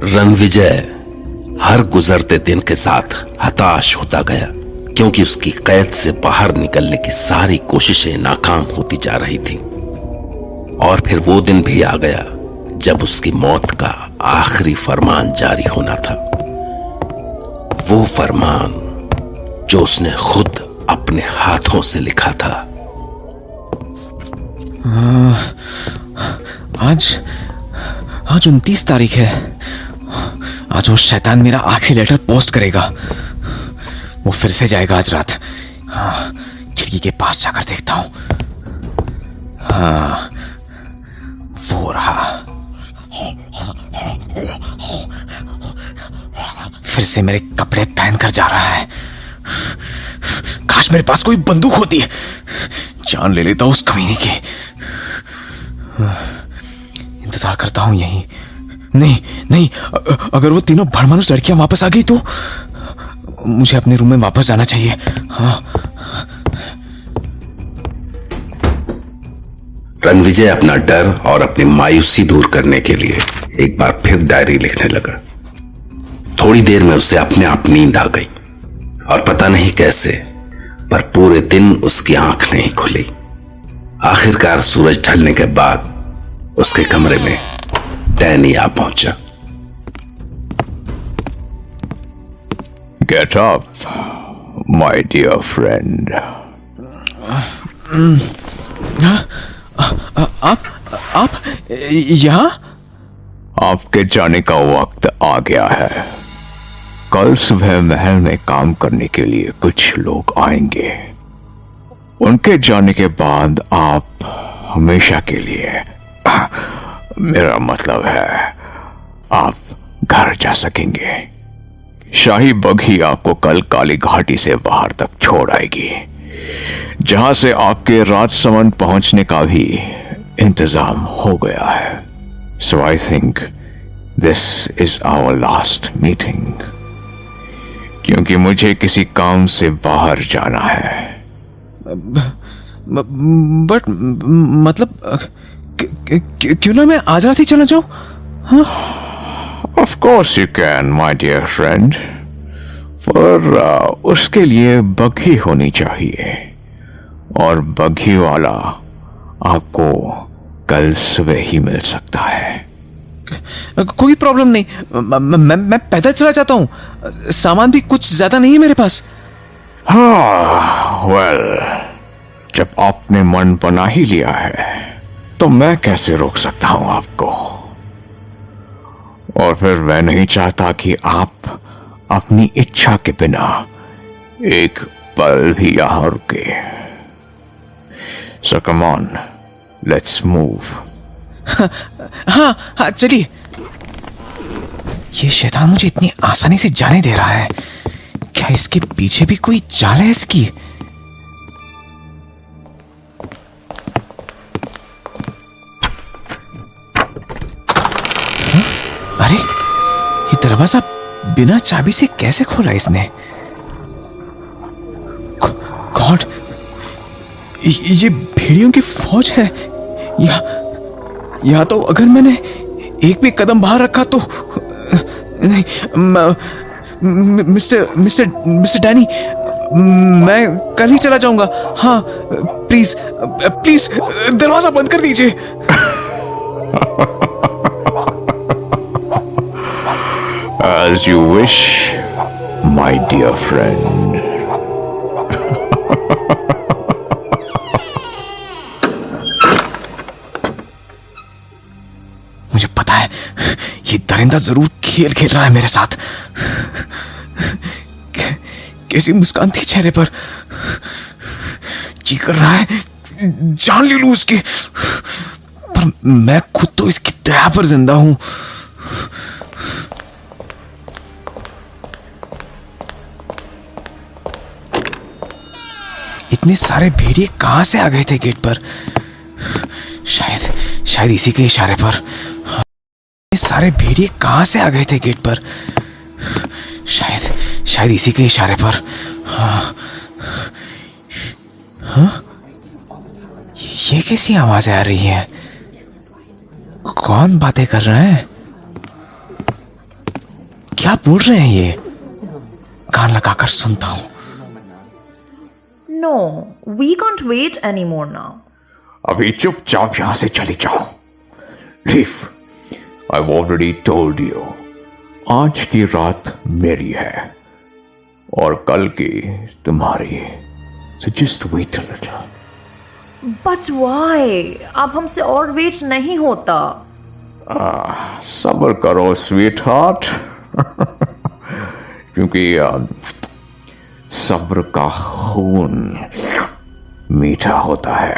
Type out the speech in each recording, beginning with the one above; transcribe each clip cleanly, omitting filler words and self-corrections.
रणविजय हर गुजरते दिन के साथ हताश होता गया, क्योंकि उसकी कैद से बाहर निकलने की सारी कोशिशें नाकाम होती जा रही थीं। और फिर वो दिन भी आ गया जब उसकी मौत का आखिरी फरमान जारी होना था। वो फरमान जो उसने खुद अपने हाथों से लिखा था। आज 29 तारीख है। आज वो शैतान मेरा आखिरी लेटर पोस्ट करेगा। वो फिर से जाएगा आज रात। खिड़की के पास जाकर देखता हूं। हाँ, वो रहा। फिर से मेरे कपड़े पहनकर जा रहा है। काश मेरे पास कोई बंदूक होती है, जान ले लेता उस कमीने की। इंतजार करता हूं यहीं। नहीं, अगर वो तीनों भड़मानुस लड़कियां वापस आ गई तो मुझे अपने रूम में वापस जाना चाहिए। हाँ। रणविजय अपना डर और अपनी मायूसी दूर करने के लिए एक बार फिर डायरी लिखने लगा। थोड़ी देर में उसे अपने आप नींद आ गई और पता नहीं कैसे, पर पूरे दिन उसकी आंख नहीं खुली। आखिरकार सूरज ढलने के बाद उसके कमरे में डैनी आ पहुंचा। Get up, my dear friend. आप यहाँ? आपके जाने का वक्त आ गया है। कल सुबह महल में काम करने के लिए कुछ लोग आएंगे। उनके जाने के बाद आप हमेशा के लिए, मेरा मतलब है, आप घर जा सकेंगे। शाही बघी आपको कल काली घाटी से बाहर तक छोड़ आएगी, जहां से आपके राजसमंद पहुंचने का भी इंतजाम हो गया है। So I think this is our last meeting, क्योंकि मुझे किसी काम से बाहर जाना है। बट मतलब क्यों ना मैं आज रात ही चला जाऊं? हाँ? Of course you can, my dear friend. पर उसके लिए बघी होनी चाहिए, और बघी वाला आपको कल सुबह ही मिल सकता है। कोई प्रॉब्लम नहीं, मैं पैदल चला जाता हूं। सामान भी कुछ ज्यादा नहीं है मेरे पास। हाँ, वेल, जब आपने मन बना ही लिया है तो मैं कैसे रोक सकता हूं आपको। और फिर मैं नहीं चाहता कि आप अपनी इच्छा के बिना एक पल भी यहां रुके। सो कम ऑन, लेट्स मूव। हाँ, चलिए। ये शैतान मुझे इतनी आसानी से जाने दे रहा है। क्या इसके पीछे भी कोई चाल है इसकी? अरे, ये दरवाजा बिना चाबी से कैसे खोला इसने? गॉड, ये भेड़ियों की फौज है। या तो अगर मैंने एक भी कदम बाहर रखा तो नहीं। मिस्टर डैनी, मैं कल ही चला जाऊंगा। हाँ, प्लीज दरवाजा बंद कर दीजिए। As you wish, my dear friend. मुझे पता है ये दरिंदा जरूर खेल खेल रहा है मेरे साथ। कैसी मुस्कान थी चेहरे पर। जी कर रहा है जान ले लूं उसकी, पर मैं खुद तो इसकी दया पर जिंदा हूं। इतने सारे भेड़िए कहां से आ गए थे गेट पर? शायद इसी के इशारे पर। इतने सारे भेड़िए कहां से आ गए थे गेट पर? शायद इसी के इशारे पर। हाँ? ये कैसी आवाजें आ रही हैं? कौन बातें कर रहा है? क्या बोल रहे हैं ये? कान लगाकर सुनता हूं। No, we can't wait anymore now. अभी चुपचाप यहां से चली जाओ। Leave. I've already told you, आज की रात मेरी है और कल की तुम्हारी। So just wait a little. But why? अब हमसे और वेट नहीं होता। सब्र करो स्वीट हार्ट। क्योंकि सब्र का खून मीठा होता है।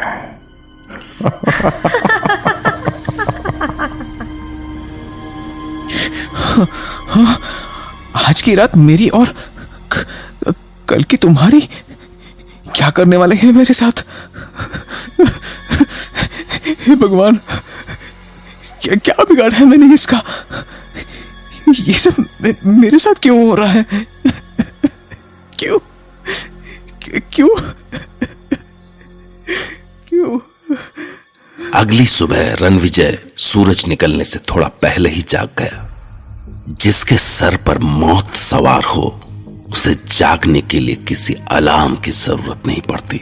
आज की रात मेरी और कल की तुम्हारी? क्या करने वाले हैं मेरे साथ? हे भगवान, क्या बिगाड़ा है मैंने इसका? ये सब मेरे साथ क्यों हो रहा है? क्यों क्यों क्यों? अगली सुबह रणविजय सूरज निकलने से थोड़ा पहले ही जाग गया। जिसके सर पर मौत सवार हो उसे जागने के लिए किसी अलार्म की जरूरत नहीं पड़ती।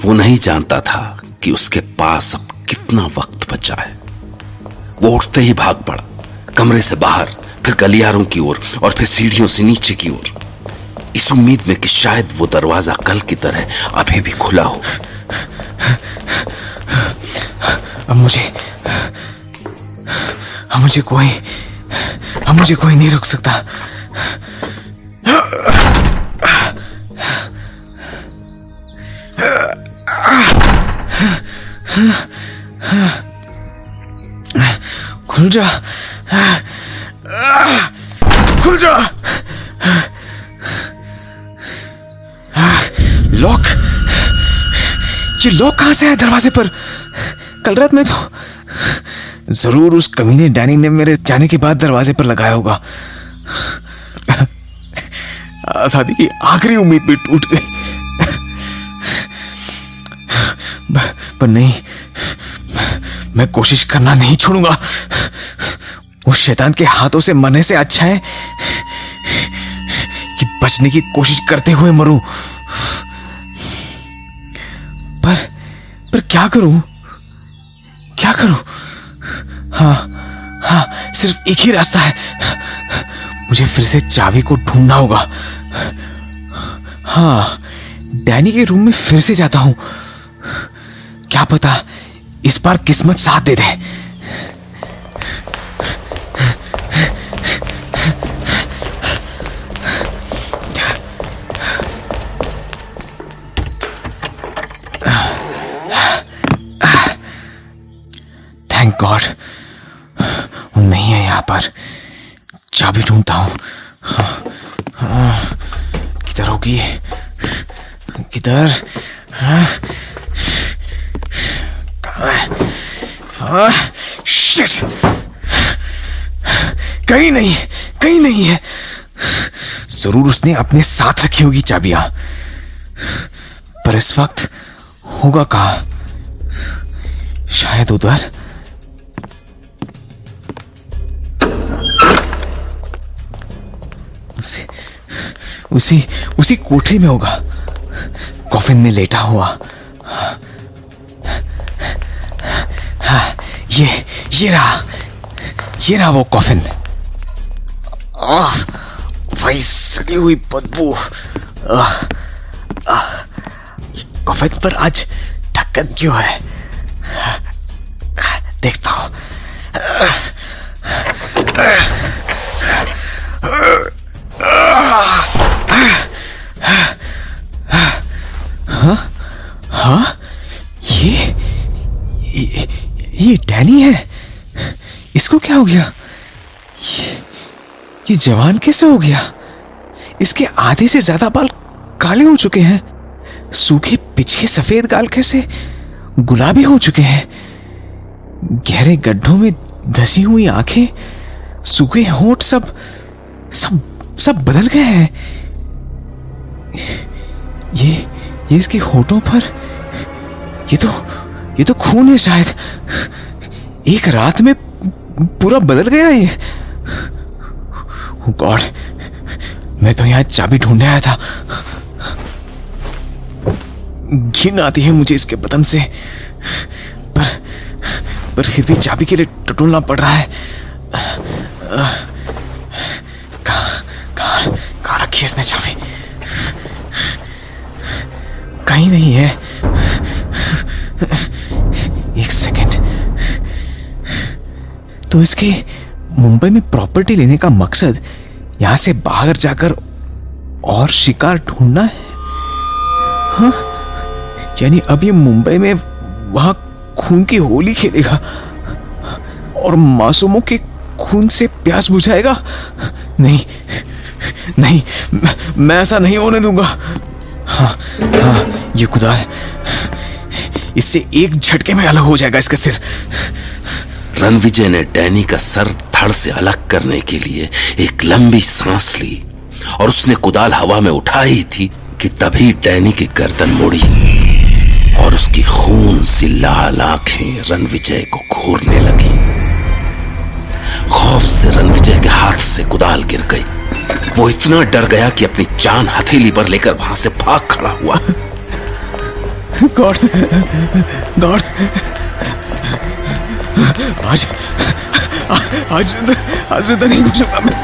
वो नहीं जानता था कि उसके पास अब कितना वक्त बचा है। वो उठते ही भाग पड़ा, कमरे से बाहर, फिर गलियारों की ओर और फिर सीढ़ियों से नीचे की ओर, इस उम्मीद में कि शायद वो दरवाजा कल की तरह अभी भी खुला हो। अब मुझे कोई नहीं रोक सकता। खुल जा, खुल जा। लॉक, ये लॉक कहां से है दरवाजे पर? कल रात में तो जरूर उस कमीने डैनी ने मेरे जाने के बाद दरवाजे पर लगाया होगा। आजादी की आखिरी उम्मीद भी टूट गई। पर नहीं, मैं कोशिश करना नहीं छोड़ूंगा। उस शैतान के हाथों से मरने से अच्छा है कि बचने की कोशिश करते हुए मरूं। पर क्या करूं? हाँ, सिर्फ एक ही रास्ता है। मुझे फिर से चाबी को ढूंढना होगा। हाँ, डैनी के रूम में फिर से जाता हूं। क्या पता इस बार किस्मत साथ दे दे। थैंक गॉड, वो नहीं है यहां पर। चाबी ढूंढता हूं। किधर होगी? किधर? शिट! कहीं नहीं है। जरूर उसने अपने साथ रखी होगी चाबियां। पर इस वक्त होगा कहां? शायद उधर। उसी कोठरी में होगा, कॉफिन में लेटा हुआ। हाँ, ये रहा वो कॉफिन। भाई सड़ी हुई बदबू। कॉफिन पर आज ढक्कन क्यों है? देखता हूं। हाँ, ये डैनी है। इसको क्या हो गया? ये जवान कैसे हो गया? इसके आधे से ज्यादा बाल काले हो चुके हैं। सूखे पिछले सफेद गाल कैसे गुलाबी हो चुके हैं। गहरे गड्ढों में धसी हुई आंखें, सूखे होंठ सब बदल गए हैं। ये इसके होठों पर ये तो खून है शायद। एक रात में पूरा बदल गया ये। गॉड, मैं तो यहाँ चाबी ढूंढने आया था। घिन आती है मुझे इसके बदन से, पर फिर भी चाबी के लिए टटोलना पड़ रहा है। कहाँ रखी है इसने चाबी? कहीं नहीं है। एक सेकेंड, तो इसके मुंबई में प्रॉपर्टी लेने का मकसद यहां से बाहर जाकर और शिकार ढूंढना है। हाँ? यानी अब ये मुंबई में वहां खून की होली खेलेगा और मासूमों के खून से प्यास बुझाएगा। नहीं नहीं, मैं ऐसा नहीं होने दूंगा। हाँ, ये कुदाल, इससे एक झटके में अलग हो जाएगा इसका सिर। रणविजय ने डैनी का सर धड़ से अलग करने के लिए एक लंबी सांस ली और उसने कुदाल हवा में उठाई थी कि तभी डैनी की गर्दन मुड़ी और उसकी खून सी लाल आंखें रणविजय को घूरने लगी। खौफ से रणविजय के हाथ से कुदाल गिर गई। वो इतना डर गया कि अपनी जान हथेली पर लेकर वहां से भाग खड़ा हुआ। गॉड, आज तो नहीं घुसूंगा मैं।